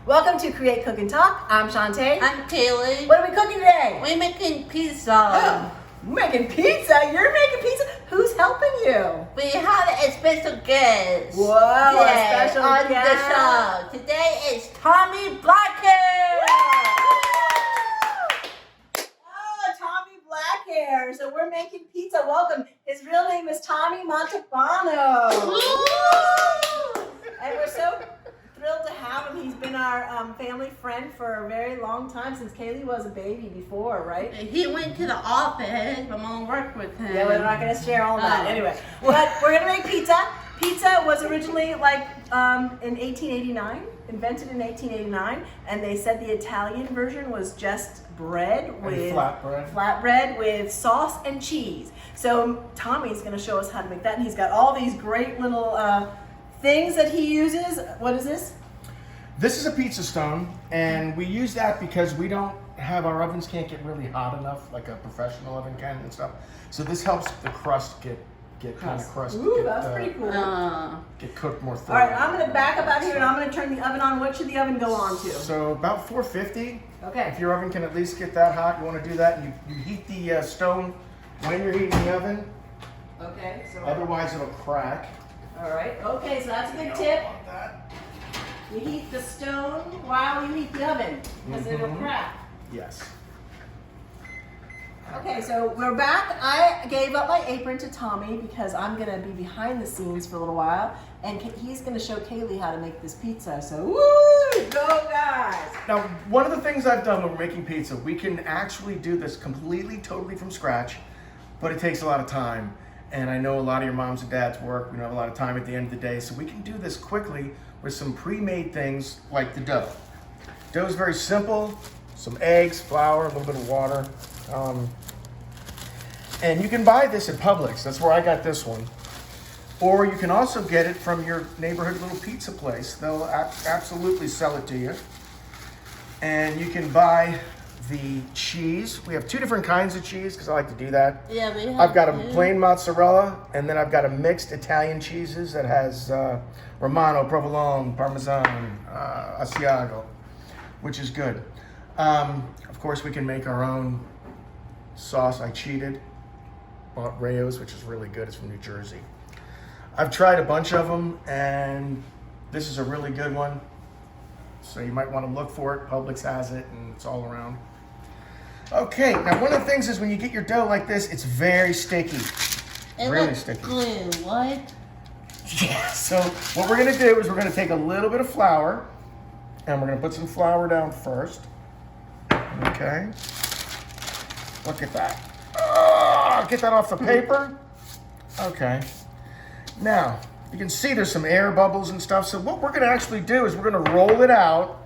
Welcome to Create, Cook, and Talk. I'm Shantae. I'm Kailee. What are we cooking today? We're making pizza. We're making pizza? You're making pizza? Who's helping you? We have a special guest. Whoa, a special on guest. the show. Today is Tommy Blackhair. Oh, Tommy Blackhair. So we're making pizza. Welcome. His real name is Tommy Montalbano. And we're so thrilled to have him. He's been our family friend for a very long time, since Kailee was a baby before, right? He went to the office. I'm gonna work with him. Yeah, we're not going to share all that. Anyway, but we're going to make pizza. Pizza was originally in 1889, invented in 1889, and they said the Italian version was just bread with flatbread with sauce and cheese. So Tommy's going to show us how to make that, and he's got all these great little things that he uses. What is this? This is a pizza stone, and we use that because we don't have, our ovens can't get really hot enough like a professional oven can and stuff. So this helps the crust get kind of crust. Ooh, that's pretty cool. Get cooked more thoroughly. All right, I'm going to back up out here and I'm going to turn the oven on. What should the oven go on to? So about 450. Okay. If your oven can at least get that hot, you want to do that. And you heat the stone when you're heating the oven. Okay. So. Otherwise, it'll crack. All right. Okay, so that's a good tip. You heat the stone while you heat the oven, because it'll crack. Yes. Okay, so we're back. I gave up my apron to Tommy because I'm going to be behind the scenes for a little while, and he's going to show Kailee how to make this pizza. So, woo! Go, guys! Now, one of the things I've done when we're making pizza, we can actually do this completely, totally from scratch, but it takes a lot of time. And I know a lot of your moms and dads work. We don't have a lot of time at the end of the day, so we can do this quickly with some pre-made things like the dough. Dough is very simple. Some eggs, flour, a little bit of water. And you can buy this at Publix. That's where I got this one. Or you can also get it from your neighborhood little pizza place. They'll absolutely sell it to you. And you can buy the cheese. We have two different kinds of cheese because I like to do that. Yeah, we have I've got a plain mozzarella, and then I've got a mixed Italian cheeses that has Romano, Provolone, Parmesan, Asiago, which is good. Of course, we can make our own sauce. I cheated. Bought Rayo's, which is really good. It's from New Jersey. I've tried a bunch of them, and this is a really good one. So you might want to look for it. Publix has it, and it's all around. Okay, now one of the things is when you get your dough like this, it's very sticky. Really sticky. Glue, what? Yeah, so what we're gonna do is we're gonna take a little bit of flour, and we're gonna put some flour down first. Okay. Look at that. Oh, get that off the paper. Okay. Now, you can see there's some air bubbles and stuff. So what we're gonna actually do is we're gonna roll it out.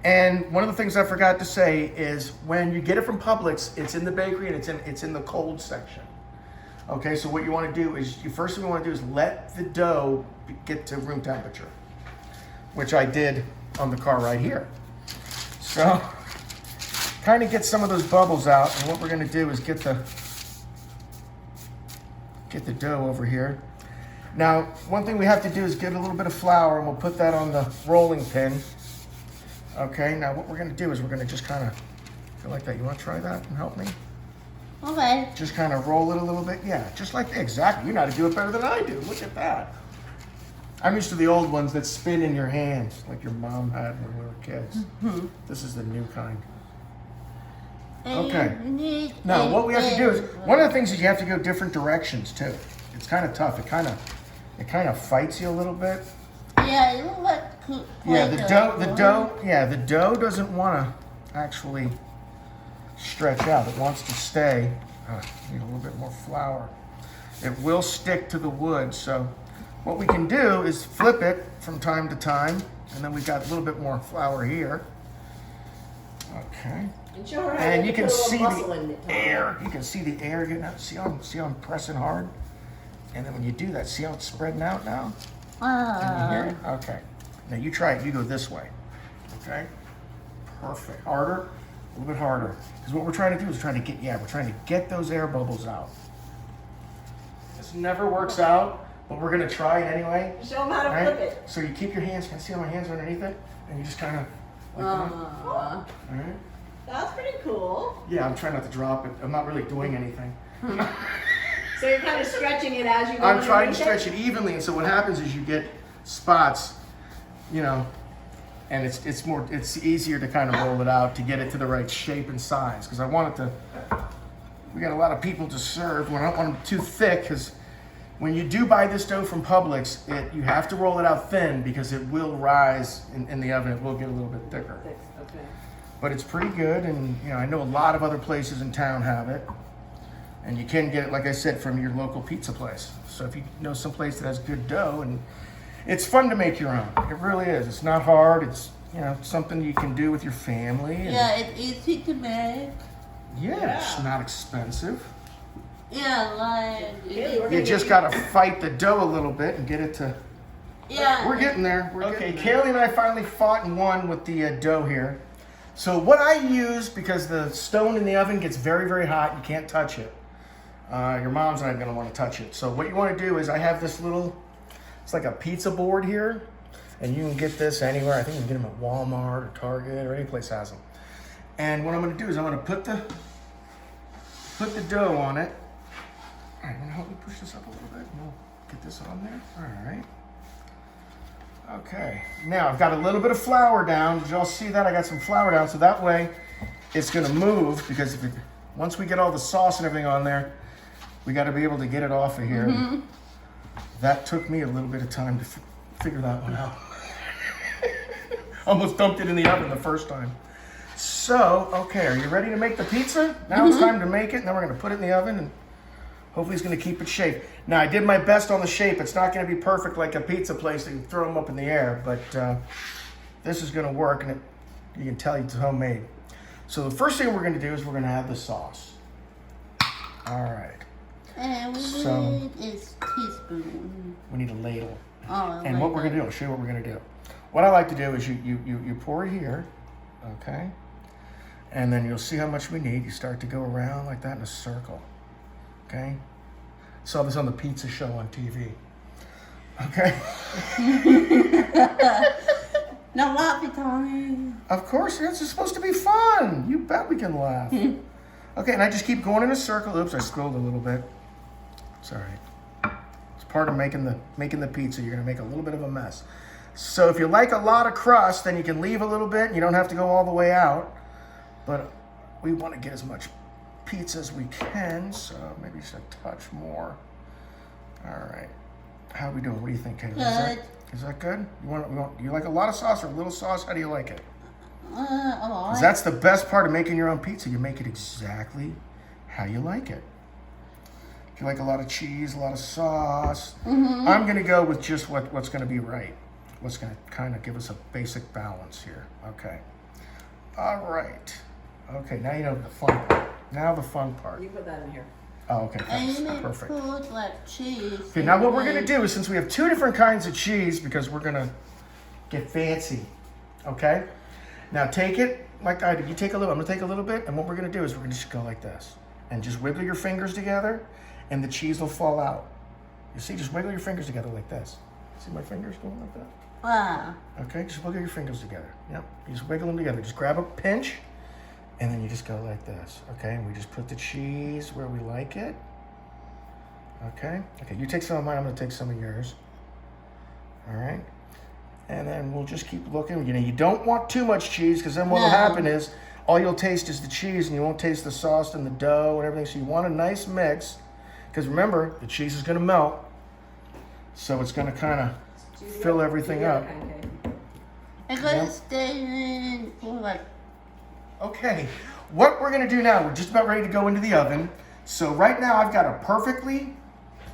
And one of the things I forgot to say is when you get it from Publix, it's in the bakery and it's in the cold section. Okay, so what you want to do is, first thing you want to do is let the dough get to room temperature, which I did on the car right here. So, kind of get some of those bubbles out, and what we're going to do is get the dough over here. Now, one thing we have to do is get a little bit of flour, and we'll put that on the rolling pin. Okay, now what we're going to do is we're going to just kind of go like that. You want to try that and help me? Okay. Just kind of roll it a little bit. Yeah, just like that. Exactly. You know how to do it better than I do. Look at that. I'm used to the old ones that spin in your hands, like your mom had when we were kids. Mm-hmm. This is the new kind. Okay. Now, what we have to do is, one of the things is you have to go different directions too. It's kind of tough. It kind of fights you a little bit. Yeah, it looks like yeah, the dough doesn't want to actually stretch out. It wants to stay. Need a little bit more flour. It will stick to the wood. So what we can do is flip it from time to time, and then we've got a little bit more flour here. Okay. And you can see the air. You can see the air getting out. See how I'm pressing hard? And then when you do that, see how it's spreading out now? Can you hear it? Okay. Now you try it. You go this way. Okay. Perfect. Harder. A little bit harder. Because what we're trying to do is we're trying to get those air bubbles out. This never works out, but we're gonna try it anyway. Show them how to Right? flip it. So you keep your hands, can I see how my hands are underneath it? And you just kind of, like that. All right. That's pretty cool. Yeah, I'm trying not to drop it. I'm not really doing anything. So you're kind of stretching it as you go. I'm trying to underneath stretch it evenly, and so what happens is you get spots, you know, and it's easier to kind of roll it out to get it to the right shape and size, because I want it to, we got a lot of people to serve. I don't want them too thick, because when you do buy this dough from Publix, you have to roll it out thin because it will rise in the oven. It will get a little bit thicker. Okay. But it's pretty good, and you know, I know a lot of other places in town have it. And you can get it, like I said, from your local pizza place. So if you know some place that has good dough, and it's fun to make your own. It really is. It's not hard. It's, you know, something you can do with your family. And Yeah, it's easy to make. yeah, it's not expensive. Yeah, like. Kaylee, we're You just gotta fight the dough a little bit and get it to. Yeah. We're getting there. Okay, Kaylee and I finally fought and won with the dough here. So what I use, because the stone in the oven gets very, very hot, you can't touch it. Your mom's not gonna want to touch it. So what you want to do is, I have this little, it's like a pizza board here, and you can get this anywhere. I think you can get them at Walmart or Target or any place has them. And what I'm gonna do is I'm gonna put the dough on it. All right, help me push this up a little bit, and we'll get this on there. All right. Okay. Now I've got a little bit of flour down. Did y'all see that? I got some flour down, so that way it's gonna move, because once we get all the sauce and everything on there, we got to be able to get it off of here. Mm-hmm. That took me a little bit of time to figure that one out. Almost dumped it in the oven the first time. So, okay, are you ready to make the pizza? Now it's time to make it, and then we're going to put it in the oven, and hopefully it's going to keep its shape. Now, I did my best on the shape. It's not going to be perfect like a pizza place that you throw them up in the air, but this is going to work, and you can tell it's homemade. So the first thing we're going to do is we're going to add the sauce. All right. And we So- need is teaspoon. We need a ladle. Oh, And what we're gonna do, I'll show you what we're gonna do. What I like to do is you pour it here, okay? And then you'll see how much we need. You start to go around like that in a circle, okay? Saw this on the pizza show on TV, okay? No laughing, Tommy. Of course, this is supposed to be fun. You bet we can laugh. Okay, and I just keep going in a circle. Oops, I scrolled a little bit. It's all right. It's part of making the pizza. You're gonna make a little bit of a mess. So if you like a lot of crust, then you can leave a little bit. You don't have to go all the way out. But we want to get as much pizza as we can, so maybe just a touch more. All right. How are we doing? What do you think, Kaylee? Is that good? You like a lot of sauce or a little sauce? How do you like it? A lot. 'Cause that's the best part of making your own pizza. You make it exactly how you like it. If you like a lot of cheese, a lot of sauce, I'm going to go with just what's going to be right. What's going to kind of give us a basic balance here. Okay. All right. Okay, now you know the fun part. Now the fun part. You put that in here. Oh, okay. And Thanks. you may Perfect. put like cheese. Okay, now what we're going to do is, since we have two different kinds of cheese, because we're going to get fancy, okay? Now take it like I did. You take a little, I'm going to take a little bit, and what we're going to do is we're going to just go like this. And just wiggle your fingers together, and the cheese will fall out. You see, just wiggle your fingers together like this. See my fingers going like that? Wow. Okay, just wiggle your fingers together. Yep, you just wiggle them together. Just grab a pinch, and then you just go like this. Okay, and we just put the cheese where we like it. Okay, you take some of mine, I'm gonna take some of yours. All right, and then we'll just keep looking. You know, you don't want too much cheese, because then what will happen is all you'll taste is the cheese, and you won't taste the sauce and the dough and everything. So you want a nice mix, because remember, the cheese is gonna melt, so it's gonna kind of fill everything up. It's gonna stay in for like. Okay, what we're gonna do now, we're just about ready to go into the oven. So right now I've got a perfectly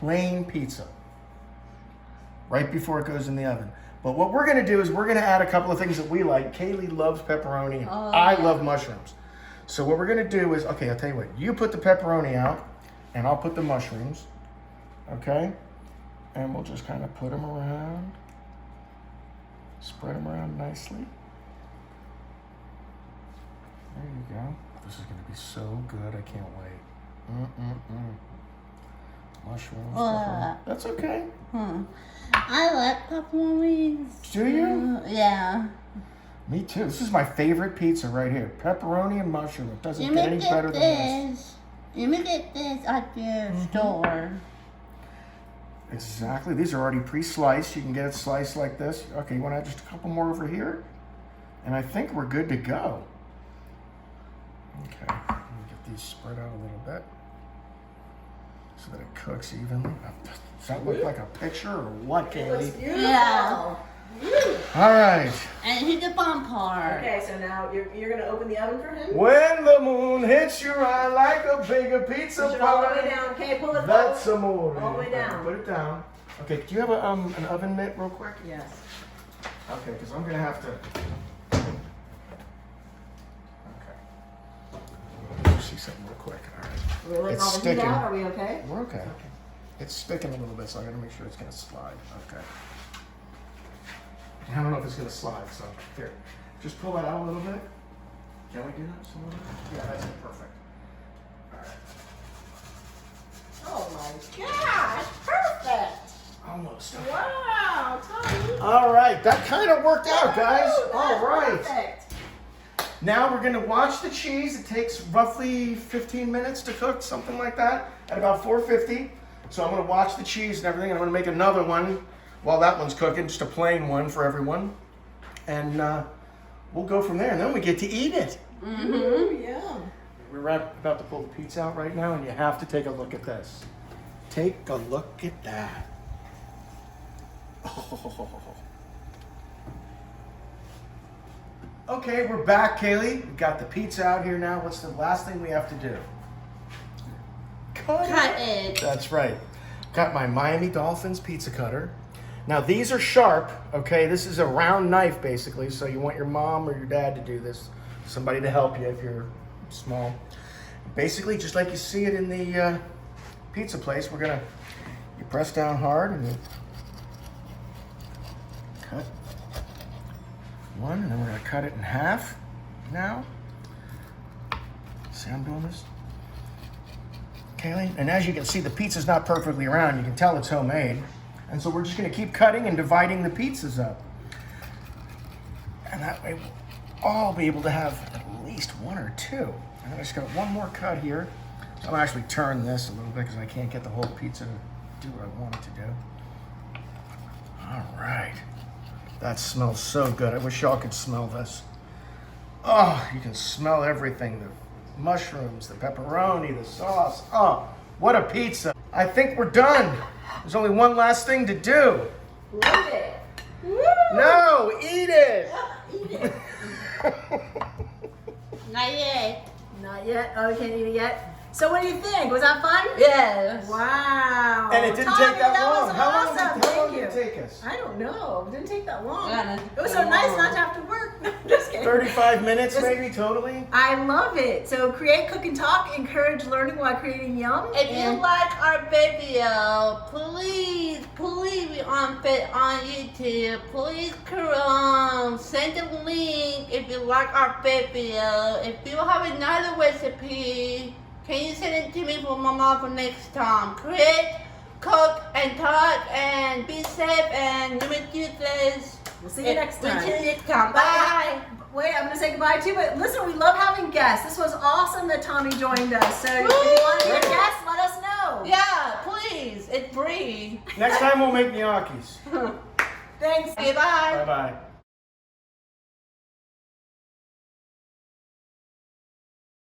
plain pizza right before it goes in the oven. But what we're gonna do is we're gonna add a couple of things that we like. Kaylee loves pepperoni, and I love mushrooms. So what we're gonna do is, okay, I'll tell you what, you put the pepperoni out, and I'll put the mushrooms, okay? And we'll just kind of put them around, spread them around nicely. There you go. This is going to be so good. I can't wait. Mushrooms. Uh. That's okay. I like pepperonis. Do you? Yeah. Me too. This is my favorite pizza right here. Pepperoni and mushroom. It doesn't You get may any better get than this. this. You may get this at the store. Exactly. These are already pre-sliced. You can get it sliced like this. Okay, you want to add just a couple more over here? And I think we're good to go. Okay, let me get these spread out a little bit so that it cooks evenly. Does that look like a picture or what, Kailee? Beautiful. Yeah. All right. And here's the fun part. Okay, so now you're gonna open the oven for him. When the moon hits your eye like a bigger pizza Push it all the way pie, down. Okay, pull it that's all. amore. All the way down. Put it down. Okay, do you have an oven mitt real quick? Yes. Okay, because I'm gonna have to. Okay. Let me see something real quick. All right. We're letting It's all the heat sticking. out. Are we okay? We're okay. It's sticking a little bit, so I gotta make sure it's gonna slide. Okay. I don't know if it's gonna slide, so here. Just pull that out a little bit. Can we do that just a little bit? Yeah, that's it. Perfect. All right. Oh my gosh, perfect. Almost. Wow, Tommy. All right, that kind of worked out, guys. Woo, All that's right. Perfect. Now we're gonna watch the cheese. It takes roughly 15 minutes to cook, something like that, at about 450. So I'm gonna watch the cheese and everything. I'm gonna make another one while that one's cooking, just a plain one for everyone. And we'll go from there, and then we get to eat it. Ooh, yeah. We're about to pull the pizza out right now, and you have to take a look at this. Take a look at that. Oh. Okay, we're back, Kailee. We got the pizza out here now. What's the last thing we have to do? Cut it. That's right. Got my Miami Dolphins pizza cutter. Now these are sharp, okay? This is a round knife basically, so you want your mom or your dad to do this. Somebody to help you if you're small. Basically, just like you see it in the pizza place, you press down hard and you cut one, and then we're gonna cut it in half now. See, I'm doing this. Kailee, and as you can see, the pizza's not perfectly round. You can tell it's homemade. And so we're just gonna keep cutting and dividing the pizzas up. And that way we'll all be able to have at least one or two. And then I just got one more cut here. So I'm gonna actually turn this a little bit because I can't get the whole pizza to do what I want it to do. All right. That smells so good. I wish y'all could smell this. Oh, you can smell everything. The mushrooms, the pepperoni, the sauce. Oh, what a pizza. I think we're done. There's only one last thing to do. Love it. Woo! No, eat it. Eat it. Not yet. Not yet. Oh, you can't eat it yet. So what do you think? Was that fun? Yes. Wow. And it didn't Tommy, take that long. Was How long awesome. did Thank you. it take us? I don't know. It didn't take that long. Yeah, It was so nice not to have to work. No, I'm just kidding. 35 minutes maybe totally? I love it. So create, cook, and talk. Encourage learning while creating yum. If you And like our video, please be on YouTube. Please send a link if you like our video. If you have another recipe, can you send it to me for my mom for next time? Create, cook, and talk, and be safe, and let me do this. we'll see you next time. Until next time. Bye. Wait, I'm gonna say goodbye too, but listen, we love having guests. This was awesome that Tommy joined us. So if you want to be a guest, let us know. Yeah, please. It's free. Next time we'll make gnocchis. Thanks. Okay, bye. Bye-bye.